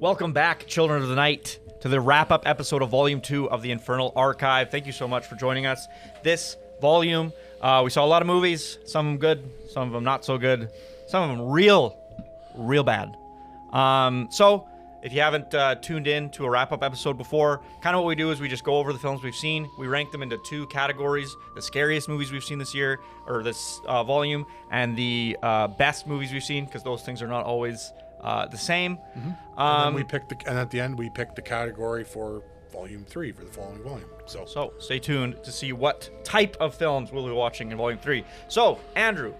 Welcome back, Children of the Night, to the wrap-up episode of Volume 2 of the Infernal Archive. Thank you so much for joining us. This volume, we saw a lot of movies, some of them good, some of them not so good, some of them real bad. So, if you haven't tuned in to a wrap-up episode before, kind of what we do is we just go over the films we've seen. We rank them into two categories: the scariest movies we've seen this year, or this volume, and the best movies we've seen, because those things are not always the same. Mm-hmm. And then and at the end we pick the category for Volume 3 for the following volume. So stay tuned to see what type of films we'll be watching in Volume 3. So, Andrew,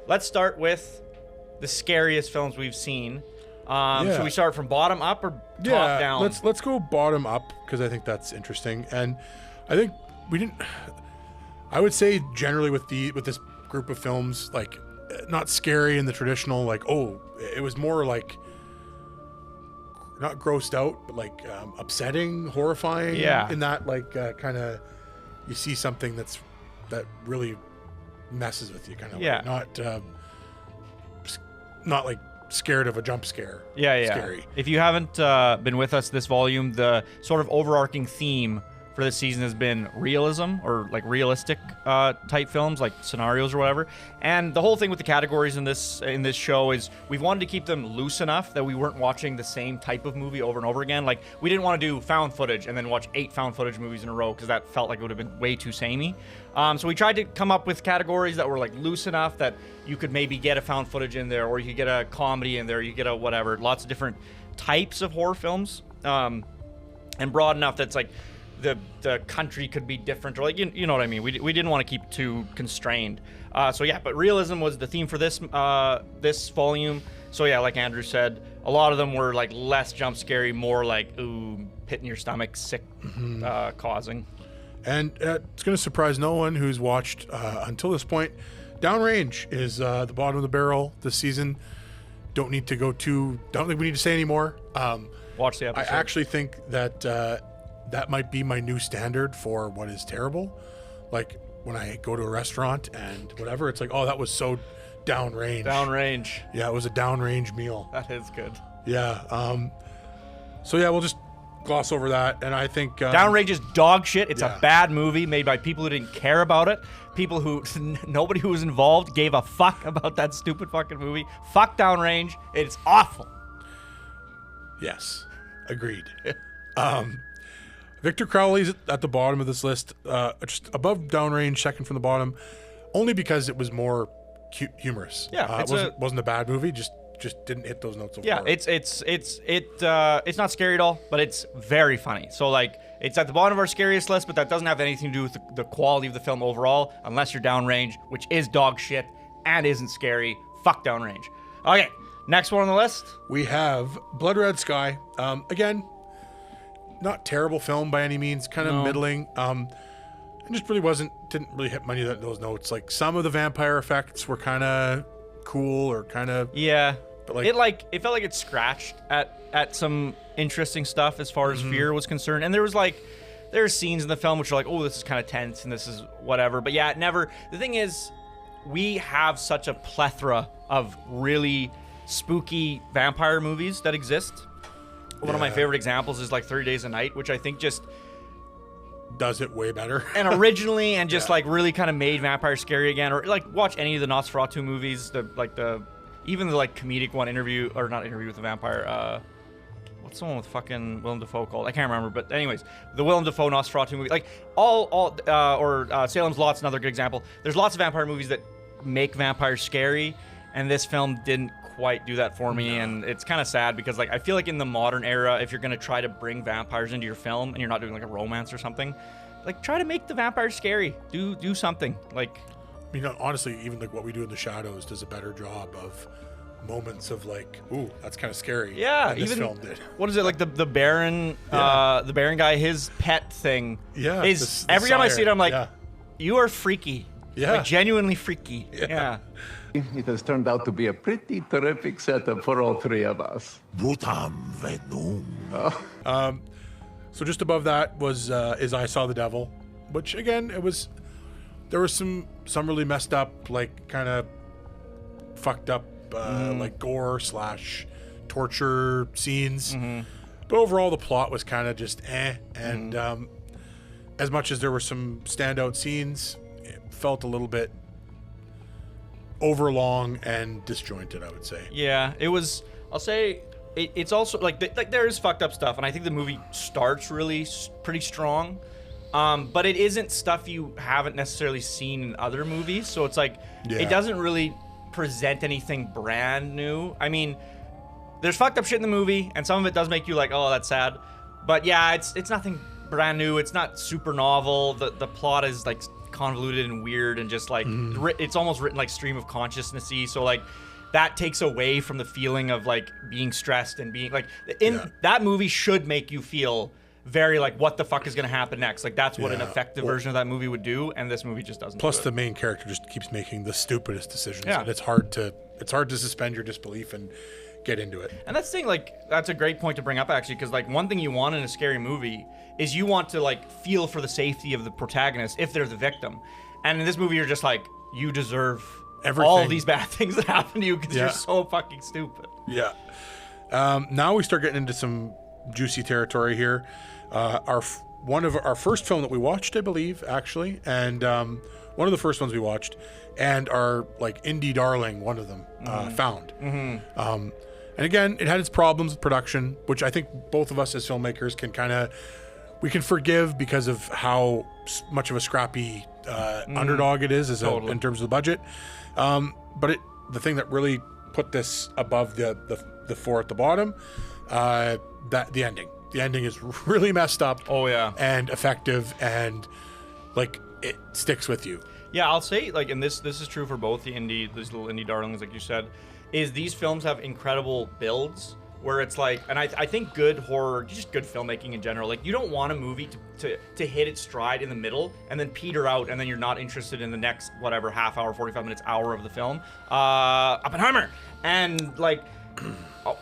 let's start with the scariest films we've seen. Should we start from bottom up or top down? Let's go bottom up, because I think that's interesting. And I think I would say generally with this group of films, like, not scary in the traditional, like, it was more like not grossed out, but like upsetting, horrifying. Yeah. In that, like, kind of, you see something that really messes with you, kind of. Yeah. Like, not like scared of a jump scare. Yeah. Scary. If you haven't been with us this volume, the sort of overarching theme for this season has been realism, or like realistic type films, like scenarios or whatever. And the whole thing with the categories in this show is we've wanted to keep them loose enough that we weren't watching the same type of movie over and over again. Like, we didn't want to do found footage and then watch 8 found footage movies in a row, because that felt like it would have been way too samey. So we tried to come up with categories that were like loose enough that you could maybe get a found footage in there, or you could get a comedy in there, you get a whatever, lots of different types of horror films, and broad enough that's like the country could be different, or like, you know what I mean. We didn't want to keep too constrained. But realism was the theme for this volume. So yeah, like Andrew said, a lot of them were like less jump scary, more like pit in your stomach, sick causing. And it's going to surprise no one who's watched until this point. Downrange is the bottom of the barrel this season. Don't think we need to say anymore. Watch the episode. I actually think that that might be my new standard for what is terrible. Like, when I go to a restaurant and whatever, it's like, that was so downrange. Downrange. Yeah, it was a downrange meal. That is good. Yeah. We'll just gloss over that. And I think Downrange is dog shit. It's a bad movie made by people who didn't care about it. People who nobody who was involved gave a fuck about that stupid fucking movie. Fuck Downrange. It's awful. Yes, agreed. Victor Crowley's at the bottom of this list, just above Downrange, second from the bottom, only because it was more humorous. Yeah, it wasn't a bad movie. Just didn't hit those notes of horror. Yeah, it's not scary at all, but it's very funny. So like, it's at the bottom of our scariest list, but that doesn't have anything to do with the quality of the film overall, unless you're Downrange, which is dog shit and isn't scary. Fuck Downrange. Okay, next one on the list, we have Blood Red Sky. Again, not terrible film by any means, kind of middling. It just really didn't really hit many of those notes. Like, some of the vampire effects were kind of cool, or kind of, but like it felt like it scratched at some interesting stuff as far as fear was concerned. And there are scenes in the film which are like, this is kind of tense and this is whatever. But yeah, the thing is, we have such a plethora of really spooky vampire movies that exist. One of my favorite examples is like 30 Days a Night, which I think just does it way better. And originally, and just like really kind of made vampire scary again. Or like, watch any of the Nosferatu movies, even the like comedic one, Interview with the Vampire. What's the one with fucking Willem Dafoe called? I can't remember. But anyways, the Willem Dafoe Nosferatu movie, like Salem's Lot's another good example. There's lots of vampire movies that make vampires scary, and this film didn't quite do that for me. And it's kind of sad, because like, I feel like in the modern era, if you're going to try to bring vampires into your film and you're not doing like a romance or something, like, try to make the vampires scary. Do something. Like, honestly, even like What We Do in the Shadows does a better job of moments of like, that's kind of scary. Yeah, than this film did. What is it, like the Baron the Baron guy, his pet thing? Yeah, is every time I see it, I'm like, you are freaky. Yeah, like, genuinely freaky. Yeah. It has turned out to be a pretty terrific setup for all three of us. So just above that was Is I Saw the Devil, which again, there was some really messed up, like, kind of fucked up like gore / torture scenes. But overall, the plot was kind of just and as much as there were some standout scenes, it felt a little bit overlong and disjointed, I would say. Yeah, it was. I'll say it's also like there is fucked up stuff, and I think the movie starts really pretty strong. But it isn't stuff you haven't necessarily seen in other movies, so it's like it doesn't really present anything brand new. I mean, there's fucked up shit in the movie, and some of it does make you like, oh, that's sad. But yeah, it's nothing brand new. It's not super novel. The plot is like convoluted and weird, and just like it's almost written like stream of consciousness-y. So like that takes away from the feeling of like being stressed and being like that movie should make you feel very like, what the fuck is going to happen next? Like that's what an effective version of that movie would do, and this movie just doesn't. Plus, do the main character just keeps making the stupidest decisions, Yeah. and it's hard to suspend your disbelief and get into it. And that's the thing, like, that's a great point to bring up, actually, because, like, one thing you want in a scary movie is you want to, like, feel for the safety of the protagonist if they're the victim. And in this movie, you're just like, you deserve Everything. all of these bad things that happen to you because you're so fucking stupid. Yeah. Now we start getting into some juicy territory here. One of our first film that we watched, I believe, actually, and one of the first ones we watched, and our like indie darling, one of them, Found. And again, it had its problems with production, which I think both of us as filmmakers we can forgive because of how much of a scrappy underdog it is in terms of the budget. But the thing that really put this above the four at the bottom, the ending. The ending is really messed up. Oh yeah, and effective, and like it sticks with you. Yeah, I'll say, like, and this is true for both these little indie darlings, like you said, is these films have incredible builds where it's like, and I think good horror, just good filmmaking in general, like, you don't want a movie to hit its stride in the middle and then peter out, and then you're not interested in the next, whatever, half hour, 45 minutes, hour of the film. Oppenheimer! And, like,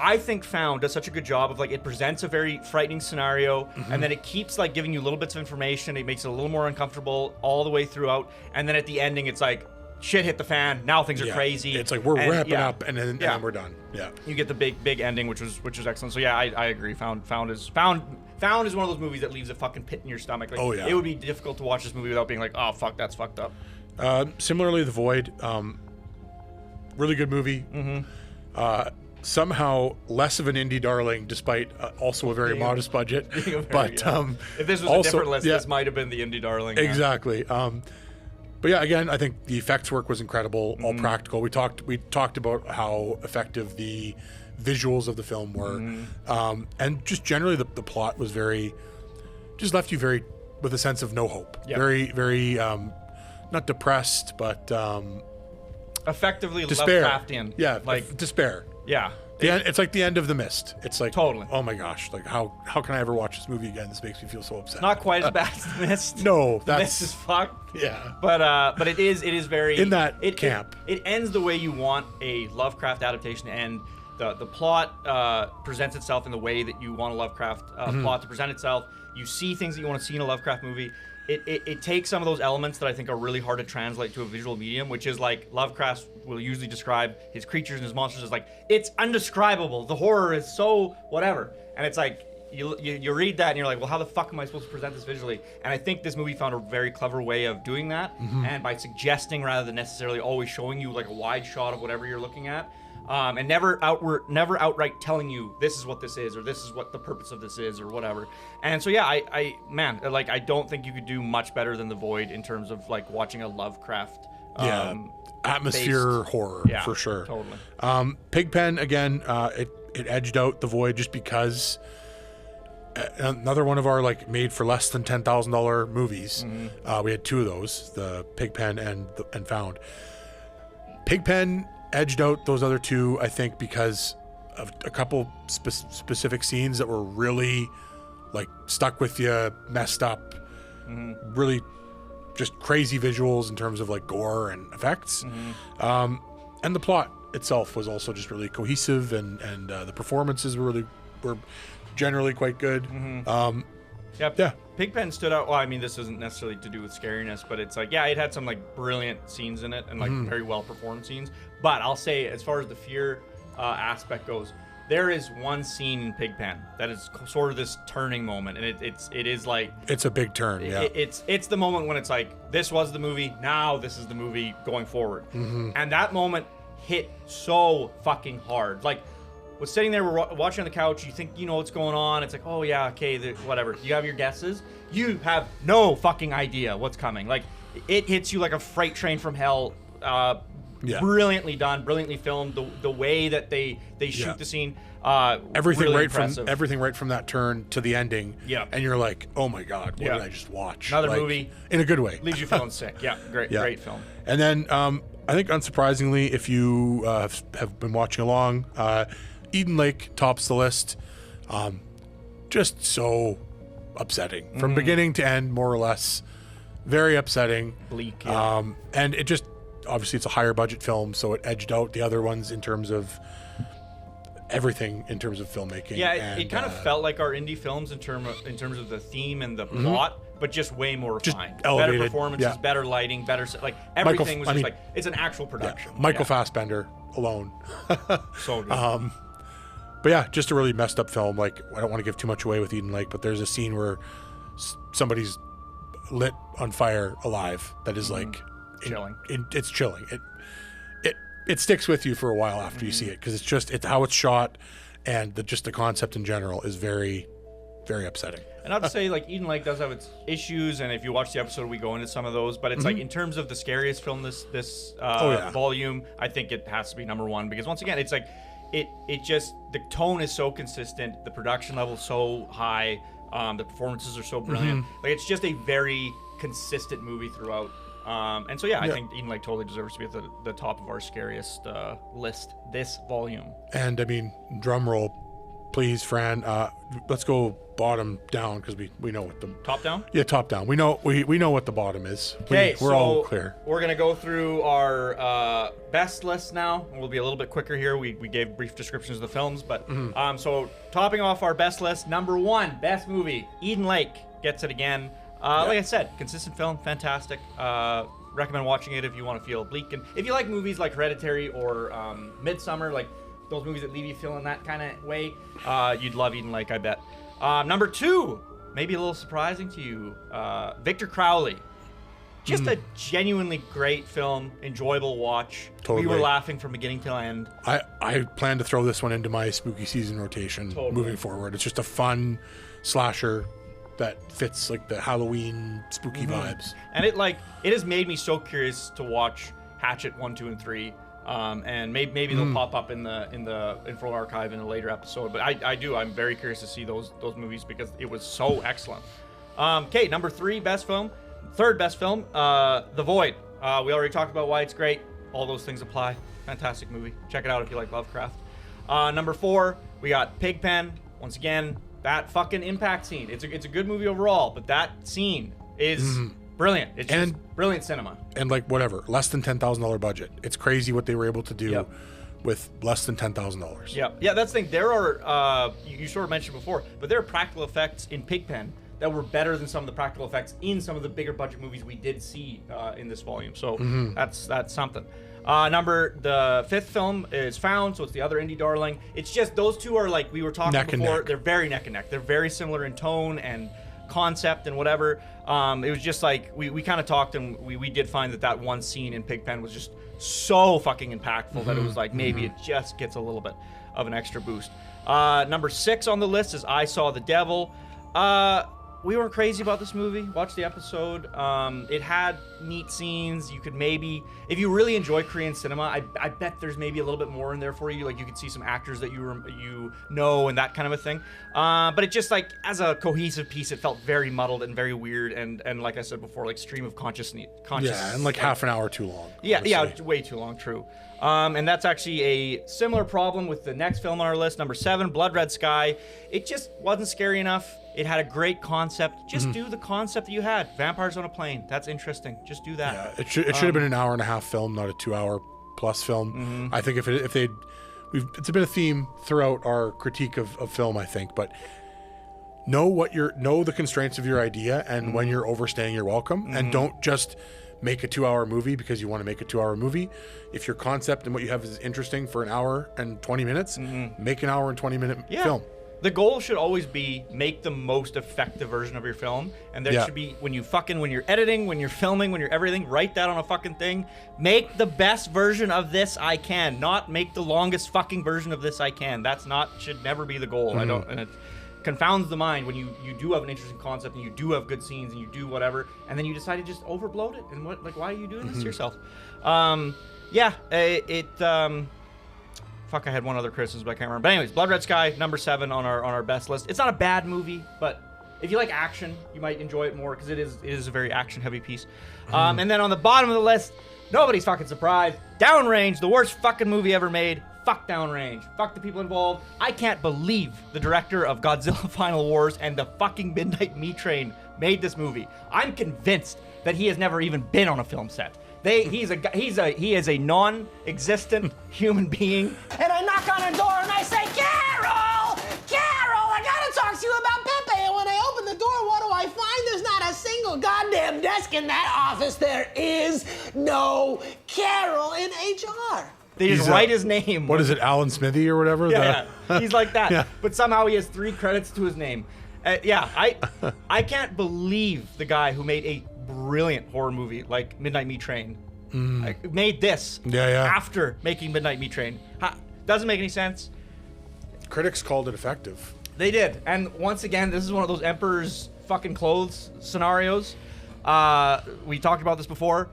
I think Found does such a good job of, like, it presents a very frightening scenario, and then it keeps, like, giving you little bits of information. It makes it a little more uncomfortable all the way throughout, and then at the ending, it's like, shit hit the fan. Now things are crazy. It's like we're wrapping up, and then we're done. Yeah, you get the big ending, which was excellent. So yeah, I agree. Found is one of those movies that leaves a fucking pit in your stomach. Like, it would be difficult to watch this movie without being like, oh fuck, that's fucked up. Similarly, The Void, really good movie. Somehow less of an indie darling, despite also a very modest budget. But if this was a different list, this might have been the indie darling. Exactly. But yeah, again, I think the effects work was incredible, all practical. We talked about how effective the visuals of the film were, and just generally the plot was just left you with a sense of no hope. Yep. Very not depressed, but effectively despair. Lovecraftian. Yeah, like despair. Yeah. It's like the end of The Mist. It's like, totally. Oh my gosh, like how can I ever watch this movie again? This makes me feel so upset. Not quite as bad as The Mist. No, The Mist is fucked. Yeah. But it is very in that camp. It ends the way you want a Lovecraft adaptation to end. The plot presents itself in the way that you want a Lovecraft plot to present itself. You see things that you want to see in a Lovecraft movie. It takes some of those elements that I think are really hard to translate to a visual medium, which is like Lovecraft will usually describe his creatures and his monsters as like, it's undescribable. The horror is so whatever. And it's like, you read that and you're like, well, how the fuck am I supposed to present this visually? And I think this movie found a very clever way of doing that. And by suggesting rather than necessarily always showing you like a wide shot of whatever you're looking at. And never outright telling you this is what this is, or this is what the purpose of this is, or whatever. And so yeah, I don't think you could do much better than The Void in terms of like watching a Lovecraft atmosphere horror for sure. Totally. Pigpen again, it edged out The Void just because another one of our like made for less than $10,000 movies. We had two of those, the Pigpen and Found. Pigpen edged out those other two, I think, because of a couple specific scenes that were really like stuck with you, messed up, really just crazy visuals in terms of like gore and effects. And the plot itself was also just really cohesive, and the performances were generally quite good. Pigpen stood out. Well, I mean, this isn't necessarily to do with scariness, but it's like, it had some like brilliant scenes in it and like very well performed scenes. But I'll say, as far as the fear aspect goes, There is one scene in Pigpen that is sort of this turning moment, and it is like It's a big turn. Yeah. it's the moment when it's like, this was the movie, now this is the movie going forward. And that moment hit so fucking hard. Like, was sitting there, we're watching on the couch, you think you know what's going on, it's like, oh yeah, okay, whatever. You have your guesses. You have no fucking idea what's coming. Like, it hits you like a freight train from hell. Brilliantly done, brilliantly filmed. The way that they shoot the scene, everything really right impressive. from everything right from that turn to the ending. Yeah. And you're like, oh my god, what did I just watch? Another Like, movie in a good way. leaves you feeling sick. Yeah, great film. And then I think unsurprisingly, if you have been watching along, Eden Lake tops the list. Just so upsetting from beginning to end, more or less. Very upsetting. Bleak. Yeah. And it just, obviously it's a higher budget film, so it edged out the other ones in terms of everything, in terms of filmmaking. Yeah, it kind of felt like our indie films in terms of the theme and the plot, but just way more refined. Elevated, better performances, better lighting, better like everything was just like, it's an actual production. Michael Fassbender alone. So good. But yeah, just a really messed up film. Like, I don't want to give too much away with Eden Lake, but there's a scene where somebody's lit on fire alive that is like chilling. It's chilling. It sticks with you for a while after you see it, because it's how it's shot, and the concept in general is very, very upsetting. And I'd say, like, Eden Lake does have its issues, and if you watch the episode, we go into some of those. But it's like, in terms of the scariest film this volume, I think it has to be number one, because once again, it's like it just, the tone is so consistent, the production level is so high, the performances are so brilliant. Like, it's just a very consistent movie throughout. And so I think Eden Lake totally deserves to be at the top of our scariest list this volume. And I mean, drum roll, please, Fran. Let's go bottom down, because we know what the top down. Yeah, top down. We know what the bottom is. Okay, we're all clear. We're gonna go through our best list now. We'll be a little bit quicker here. We gave brief descriptions of the films, but so topping off our best list, number one, best movie, Eden Lake gets it again. Like I said, consistent film, fantastic. Recommend watching it if you want to feel bleak, and if you like movies like Hereditary or Midsummer, like those movies that leave you feeling that kind of way, you'd love Eden Lake, I bet. Number two, maybe a little surprising to you, Victor Crowley. Just a genuinely great film, enjoyable watch. Totally. We were laughing from beginning to end. I plan to throw this one into my spooky season rotation moving forward. It's just a fun slasher that fits like the Halloween spooky vibes. And it has made me so curious to watch Hatchet 1, 2, and 3. And maybe they'll pop up in the Infernal archive in a later episode. But I'm very curious to see those movies, because it was so excellent. Okay, number three, best film. Third best film, The Void. We already talked about why it's great. All those things apply. Fantastic movie. Check it out if you like Lovecraft. Number four, we got Pigpen. Once again, that fucking impact scene. It's a good movie overall, but that scene is brilliant. It's just brilliant cinema. And like, whatever, less than $10,000 budget. It's crazy what they were able to do with less than $10,000. Yeah, that's the thing. There are you sort of mentioned before, but there are practical effects in Pigpen that were better than some of the practical effects in some of the bigger budget movies we did see in this volume. So that's something. The fifth film is Found, so it's the other indie darling. It's just those two are, like we were talking before, they're very neck and neck. They're very similar in tone and concept and whatever. It was just like we kind of talked, and we did find that one scene in Pigpen was just so fucking impactful that it was like maybe it just gets a little bit of an extra boost. Number 6 on the list is I Saw the Devil. We weren't crazy about this movie. Watch the episode. It had neat scenes. You could maybe, if you really enjoy Korean cinema, I bet there's maybe a little bit more in there for you. Like, you could see some actors that you know and that kind of a thing. But it just, like, as a cohesive piece, it felt very muddled and very weird. And like I said before, like, stream of consciousness. Yeah, and like half an hour too long. Yeah, way too long, true. And that's actually a similar problem with the next film on our list, number 7, Blood Red Sky. It just wasn't scary enough. It had a great concept. Just do the concept that you had. Vampires on a plane. That's interesting. Just do that. Yeah, it should have been an hour and a half film, not a 2-hour plus film. I think it's been a theme throughout our critique of film, I think, but know the constraints of your idea, and when you're overstaying your welcome, and don't just make a 2-hour movie because you want to make a 2-hour movie. If your concept and what you have is interesting for an hour and 20 minutes, make an hour and 20-minute film. The goal should always be make the most effective version of your film, and there should be when you're editing, when you're filming, when you're everything, write that on a fucking thing. Make the best version of this I can, not make the longest fucking version of this I can. Should never be the goal. And it confounds the mind when you do have an interesting concept and you do have good scenes and you do whatever, and then you decide to just overbloat it. And why are you doing this to yourself? Fuck, I had one other criticism, but I can't remember. But anyways, Blood Red Sky, number 7 on our best list. It's not a bad movie, but if you like action, you might enjoy it more because it is a very action-heavy piece. And then on the bottom of the list, nobody's fucking surprised. Downrange, the worst fucking movie ever made. Fuck Downrange. Fuck the people involved. I can't believe the director of Godzilla Final Wars and the fucking Midnight Meat Train made this movie. I'm convinced that he has never even been on a film set. He is a non-existent human being. And I knock on her door and I say, Carol! Carol, I gotta talk to you about Pepe. And when I open the door, what do I find? There's not a single goddamn desk in that office. There is no Carol in HR. They just write his name. What is it, Alan Smithy or whatever? Yeah, he's like that. Yeah. But somehow he has 3 credits to his name. I can't believe the guy who made a brilliant horror movie like Midnight Meat Train made this after making Midnight Meat Train. Doesn't make any sense. Critics called it effective. They did. And once again, this is one of those Emperor's fucking clothes scenarios. We talked about this before.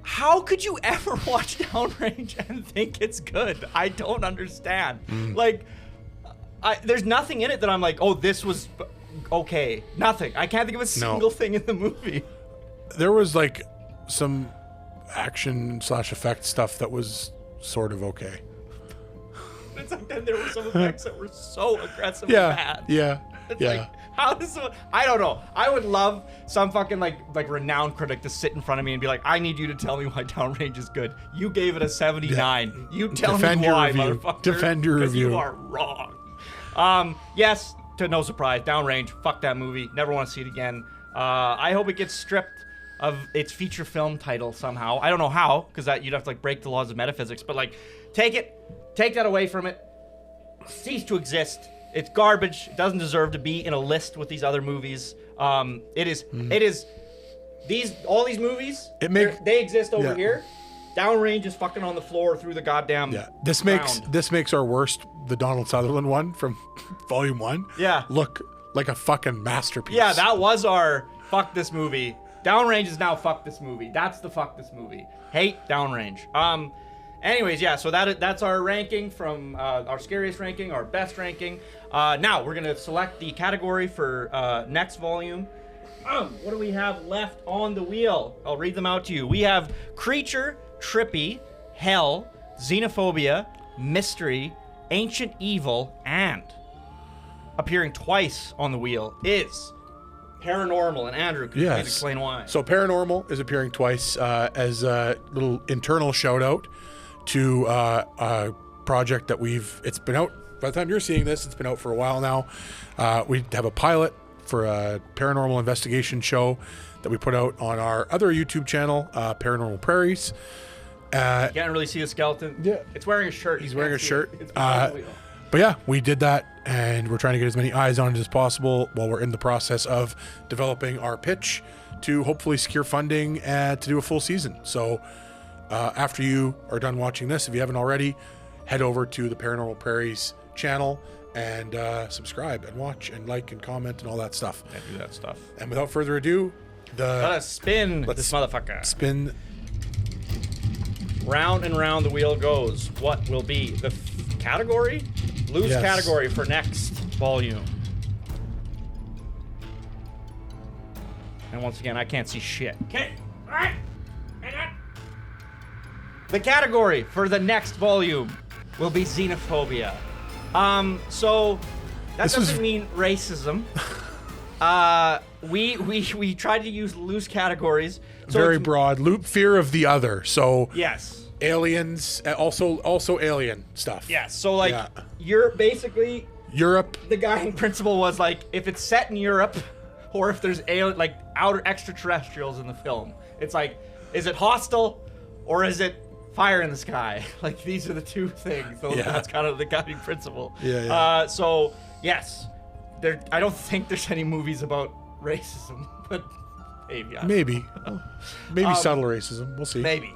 How could you ever watch Downrange and think it's good? I don't understand. There's nothing in it that I'm like, oh, this was okay. Nothing. I can't think of a single thing in the movie. There was like some action/effect stuff that was sort of okay. It's like then there were some effects that were so aggressive and bad. Yeah. How does I don't know. I would love some fucking like renowned critic to sit in front of me and be like, I need you to tell me why Downrange is good. You gave it a 79. Yeah. You tell me why, motherfucker. Defend your review. You are wrong. Yes, to no surprise, Downrange. Fuck that movie. Never want to see it again. I hope it gets stripped of its feature film title somehow. I don't know how, because you'd have to break the laws of metaphysics. But take that away from it. Cease to exist. It's garbage. It doesn't deserve to be in a list with these other movies. It is. All these movies. They exist over here. Downrange is fucking on the floor through the goddamn. Yeah. This makes our worst, the Donald Sutherland one from Volume 1. Yeah. Look like a fucking masterpiece. Yeah, that was our fuck this movie. Downrange is now fuck this movie. That's the fuck this movie. Hate Downrange. Anyways, yeah, so that's our ranking from our scariest ranking, our best ranking. Now, we're going to select the category for next volume. What do we have left on the wheel? I'll read them out to you. We have Creature, Trippy, Hell, Xenophobia, Mystery, Ancient Evil, and appearing twice on the wheel is Paranormal. And Andrew, could you please explain why? So Paranormal is appearing twice as a little internal shout out to a project that it's been out, by the time you're seeing this, it's been out for a while now. We have a pilot for a paranormal investigation show that we put out on our other YouTube channel, Paranormal Prairies. You can't really see a skeleton. Yeah. It's wearing a shirt. He's wearing a shirt. But yeah, we did that, and we're trying to get as many eyes on it as possible while we're in the process of developing our pitch to hopefully secure funding to do a full season. So after you are done watching this, if you haven't already, head over to the Paranormal Prairies channel and subscribe and watch and like and comment and all that stuff. Yeah, do that stuff. And without further ado, let's spin this motherfucker. Spin. Round and round the wheel goes. What will be the category? Lose category for next volume. And once again, I can't see shit. Okay. All right. Hang on. The category for the next volume will be xenophobia. So that doesn't mean racism. We tried to use loose categories. So very broad. Fear of the other. So yes. Aliens, also alien stuff. Yes. So you're basically Europe. The guiding principle was if it's set in Europe, or if there's outer extraterrestrials in the film, it's Is it hostile, or is it fire in the sky? Like, these are the two things. That's kind of the guiding principle. Yeah. So yes, I don't think there's any movies about racism, but maybe. Maybe subtle racism. We'll see. Maybe.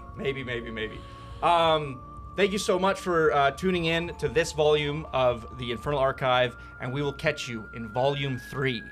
Thank you so much for tuning in to this volume of the Infernal Archive, and we will catch you in Volume 3.